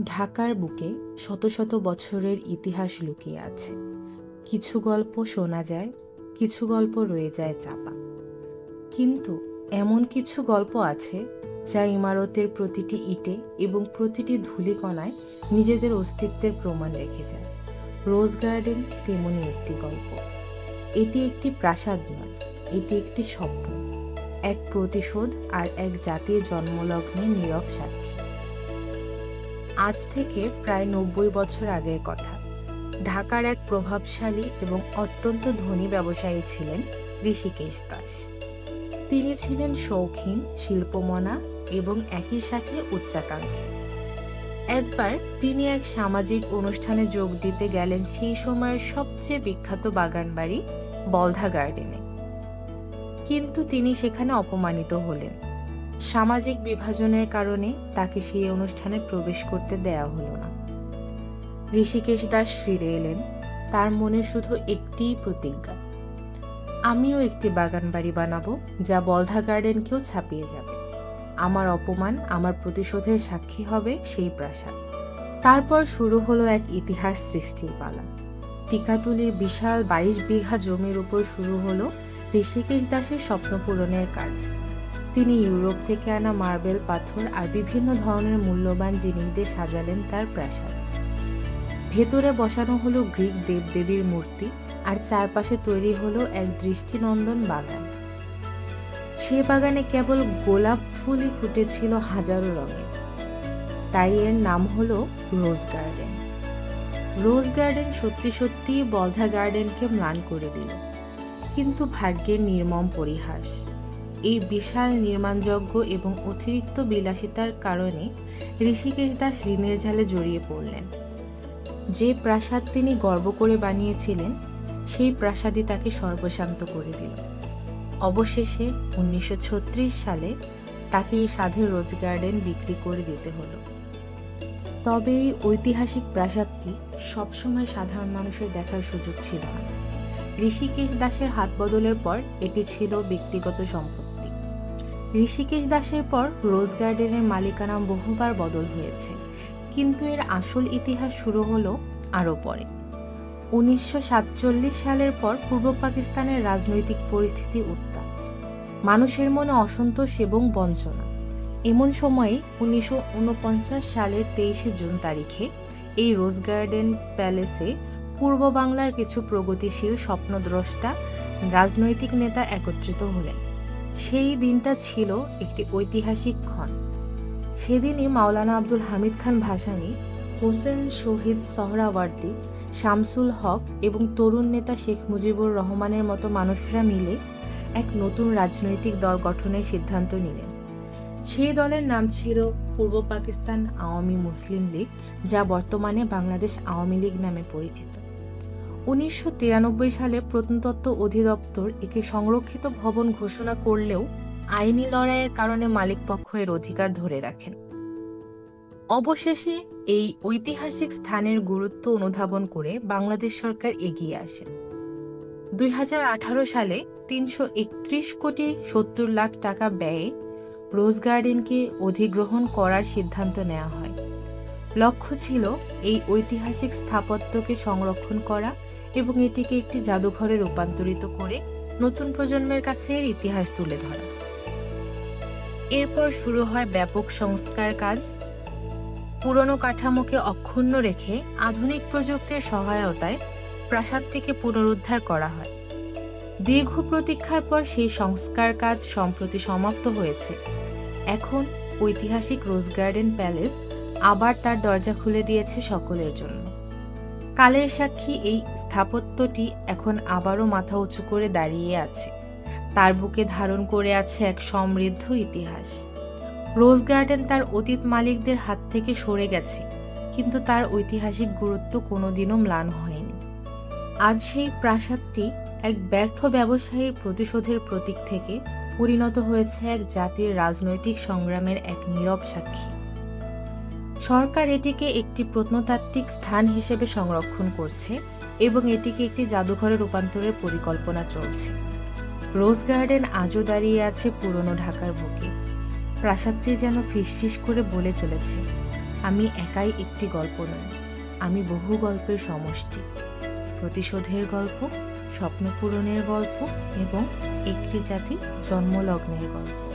ঢাকার বুকে শত শত বছরের ইতিহাস লুকিয়ে আছে। কিছু গল্প শোনা যায়, কিছু গল্প রয়ে যায় চাপা। কিন্তু এমন কিছু গল্প আছে যা ইমারতের প্রতিটি ইটে এবং প্রতিটি ধূলিকণায় নিজেদের অস্তিত্বের প্রমাণ রেখে যায়। রোজ গার্ডেন তেমনই একটি গল্প। এটি একটি প্রাসাদ নয়, এটি একটি স্বপ্ন, এক প্রতিশোধ আর এক জাতির জন্মলগ্নের নীরব সাক্ষী। আজ থেকে প্রায় ৯০ বছর আগের কথা। ঢাকার এক প্রভাবশালী এবং অত্যন্ত ধনী ব্যবসায়ী ছিলেন ঋষিকেশ দাস। তিনি ছিলেন শৌখিন, শিল্পমনা এবং একই সাথে উচ্চাকাঙ্ক্ষী। একবার তিনি এক সামাজিক অনুষ্ঠানে যোগ দিতে গেলেন সেই সময়ের সবচেয়ে বিখ্যাত বাগানবাড়ি বলধা গার্ডেনে। কিন্তু তিনি সেখানে অপমানিত হলেন। সামাজিক বিভাজনের কারণে তাকে সেই অনুষ্ঠানে প্রবেশ করতে দেয়া হলো না। ঋষিকেশ দাস ফিরে এলেন, তার মনে শুধু একটিই প্রতিজ্ঞা, আমিও একটি বাগান বাড়ি বানাবো যা বলধা গার্ডেনকেও ছাপিয়ে যাবে। আমার অপমান আমার প্রতিশোধের সাক্ষী হবে সেই প্রাসাদ। তারপর শুরু হলো এক ইতিহাস সৃষ্টির পালা। টিকাটুলির বিশাল ২২ বিঘা জমির উপর শুরু হলো ঋষিকেশ দাসের স্বপ্ন পূরণের কাজ। তিনি ইউরোপ থেকে আনা মার্বেল, পাথর আর বিভিন্ন ধরনের মূল্যবান জিনিস দিয়ে সাজালেন তার প্রাসাদ। ভেতরে বসানো হলো গ্রিক দেবদেবীর মূর্তি আর চারপাশে তৈরি হলো এক দৃষ্টিনন্দন বাগান। সে বাগানে কেবল গোলাপ ফুলই ফুটেছিল হাজারো রঙের, তাই এর নাম হলো রোজ গার্ডেন। রোজ গার্ডেন সত্যি সত্যি বলধা গার্ডেনকে ম্লান করে দিল। কিন্তু ভাগ্যের নির্মম পরিহাস, এই বিশাল নির্মাণযজ্ঞ এবং অতিরিক্ত বিলাসিতার কারণে ঋষিকেশ দাস ঋণের জালে জড়িয়ে পড়লেন। যে প্রাসাদ তিনি গর্ব করে বানিয়েছিলেন, সেই প্রাসাদই তাকে সর্বশান্ত করে দিল। অবশেষে ১৯৩৬ সালে তাকে এই সাধের রোজ গার্ডেন বিক্রি করে দিতে হলো। তবে এই ঐতিহাসিক প্রাসাদটি সবসময় সাধারণ মানুষের দেখার সুযোগ ছিল না। ঋষিকেশ দাসের হাত বদলের পর এটি ছিল ব্যক্তিগত সম্পত্তি। ঋষিকেশ দাসের পর রোজ গার্ডেনের মালিকানা বহুবার বদল হয়েছে, কিন্তু এর আসল ইতিহাস শুরু হলো আরও পরে। ১৯৪৭ সালের পর পূর্ব পাকিস্তানের রাজনৈতিক পরিস্থিতি উত্তাল, মানুষের মনে অসন্তোষ এবং বঞ্চনা। এমন সময়ে ১৯৪৯ সালের ২৩ জুন তারিখে এই রোজ গার্ডেন প্যালেসে পূর্ব বাংলার কিছু প্রগতিশীল স্বপ্নদ্রষ্টা রাজনৈতিক নেতা একত্রিত হলেন। সেই দিনটা ছিল একটি ঐতিহাসিক ক্ষণ। সেদিনই মাওলানা আব্দুল হামিদ খান ভাসানী, হোসেন শহীদ সোহরাওয়ার্দী, শামসুল হক এবং তরুণ নেতা শেখ মুজিবুর রহমানের মতো মানুষরা মিলে এক নতুন রাজনৈতিক দল গঠনের সিদ্ধান্ত নিলেন। সেই দলের নাম ছিল পূর্ব পাকিস্তান আওয়ামী মুসলিম লীগ, যা বর্তমানে বাংলাদেশ আওয়ামী লীগ নামে পরিচিত। ১৯৯৩ সালে প্রত্নতত্ত্ব অধিদপ্তর একে সংরক্ষিত ভবন ঘোষণা করলেও আইনি লড়াইয়ের কারণে মালিকপক্ষ এর অধিকার ধরে রাখেন। অবশেষে এই ঐতিহাসিক স্থানের গুরুত্ব অনুধাবন করে বাংলাদেশ সরকার এগিয়ে আসে। ২০১৮ সালে ৩৩১ কোটি ৭০ লাখ টাকা ব্যয়ে রোজ গার্ডেনকে অধিগ্রহণ করার সিদ্ধান্ত নেওয়া হয়। লক্ষ্য ছিল এই ঐতিহাসিক স্থাপত্যকে সংরক্ষণ করা এবং এটিকে একটি জাদুঘরে রূপান্তরিত করে নতুন প্রজন্মের কাছে এর ইতিহাস তুলে ধরা। এরপর শুরু হয় ব্যাপক সংস্কার কাজ। পুরনো কাঠামোকে অক্ষুণ্ণ রেখে আধুনিক প্রযুক্তির সহায়তায় প্রাসাদটিকে পুনরুদ্ধার করা হয়। দীর্ঘ প্রতীক্ষার পর সেই সংস্কার কাজ সম্প্রতি সমাপ্ত হয়েছে। এখন ঐতিহাসিক রোজ গার্ডেন প্যালেস আবার তার দরজা খুলে দিয়েছে সকলের জন্য। কালের সাক্ষী এই স্থাপত্যটি এখন আবারও মাথা উঁচু করে দাঁড়িয়ে আছে। তার বুকে ধারণ করে আছে এক সমৃদ্ধ ইতিহাস। রোজ গার্ডেন তার অতীত মালিকদের হাত থেকে সরে গেছে, কিন্তু তার ঐতিহাসিক গুরুত্ব কোনোদিনও ম্লান হয়নি। আজ সেই প্রাসাদটি এক ব্যর্থ ব্যবসায়ীর প্রতিশোধের প্রতীক থেকে পরিণত হয়েছে এক জাতির রাজনৈতিক সংগ্রামের এক নীরব সাক্ষী। সরকার এটিকে একটি প্রত্নতাত্ত্বিক স্থান হিসেবে সংরক্ষণ করছে এবং এটিকে একটি জাদুঘরে রূপান্তরের পরিকল্পনা চলছে। রোজ গার্ডেন আজও দাঁড়িয়ে আছে পুরনো ঢাকার বুকে। প্রাসাদটি যেন ফিসফিস করে বলে চলেছে, আমি একাই একটি গল্প নয়, আমি বহু গল্পের সমষ্টি। প্রতিশোধের গল্প, স্বপ্ন পূরণের গল্প এবং একটি জাতির জন্মলগ্নের গল্প।